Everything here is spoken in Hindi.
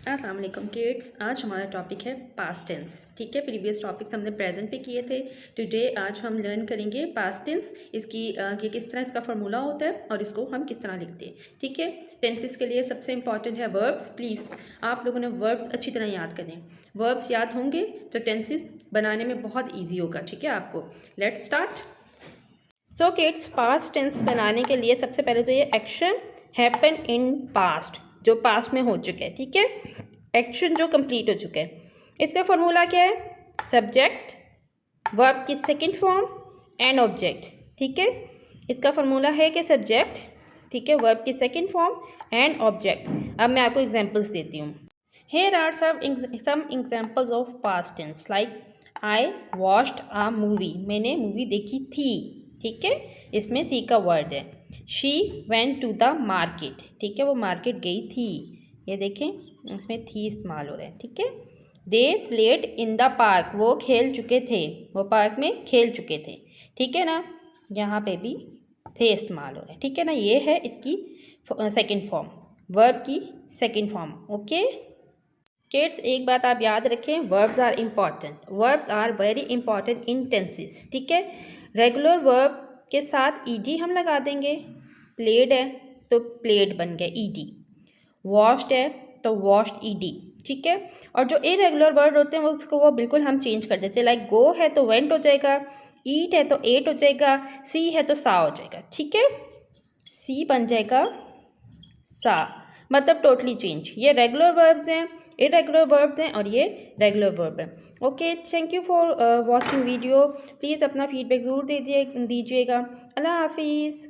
अस्सलाम वालेकुम किड्स। आज हमारा टॉपिक है पास्ट टेंस। ठीक है, प्रीवियस टॉपिक्स हमने प्रेजेंट पे किए थे। टुडे आज हम लर्न करेंगे पास्ट टेंस, इसकी कि किस तरह इसका फार्मूला होता है और इसको हम किस तरह लिखते हैं। ठीक है, टेंसेस के लिए सबसे इंपॉर्टेंट है वर्ब्स। प्लीज़ आप लोगों ने वर्ब्स अच्छी तरह याद करें। वर्ब्स याद होंगे तो टेंसेस बनाने में बहुत ईजी होगा। ठीक है आपको। Let's start. So kids, past tense बनाने के लिए सबसे पहले तो ये एक्शन हैपन इन पास्ट, जो पास्ट में हो चुके हैं। ठीक है, एक्शन जो कंप्लीट हो चुके हैं। इसका फॉर्मूला क्या है? सब्जेक्ट, वर्ब की सेकंड फॉर्म एंड ऑब्जेक्ट। ठीक है, इसका फॉर्मूला है कि सब्जेक्ट, ठीक है, वर्ब की सेकंड फॉर्म एंड ऑब्जेक्ट। अब मैं आपको एग्जांपल्स देती हूँ। Here are some examples of past tense like I watched a movie, मैंने मूवी देखी थी। ठीक है, इसमें थी का वर्ड है। She went to the market, ठीक है, वो मार्केट गई थी। ये देखें, इसमें थी इस्तेमाल हो रहा है। ठीक है, They played in the park, वो खेल चुके थे, वो पार्क में खेल चुके थे। ठीक है ना, यहाँ पे भी थे इस्तेमाल हो रहा है। ठीक है ना, ये है इसकी सेकंड फॉर्म, वर्ब की सेकंड फॉर्म। ओके किड्स, एक बात आप याद रखें, verbs are important. Verbs are very important in tenses. ठीक है, रेगुलर वर्ब के साथ ईडी हम लगा देंगे। प्लेड है तो प्लेड बन गया ईडी, वॉश्ड है तो वॉश्ड ईडी। ठीक है, और जो इरेगुलर वर्ड होते हैं उसको वो बिल्कुल हम चेंज कर देते हैं। लाइक गो है तो वेंट हो जाएगा, ईट है तो एट हो जाएगा, सी है तो सा हो जाएगा। ठीक है, सी बन जाएगा सा, मतलब टोटली चेंज। ये रेगुलर वर्ब्स हैं, इरेगुलर वर्ब्स हैं और ये रेगुलर वर्ब है। Okay, thank you for watching video. Please अपना फीडबैक ज़रूर दीजिएगा। अल्लाह हाफिज़।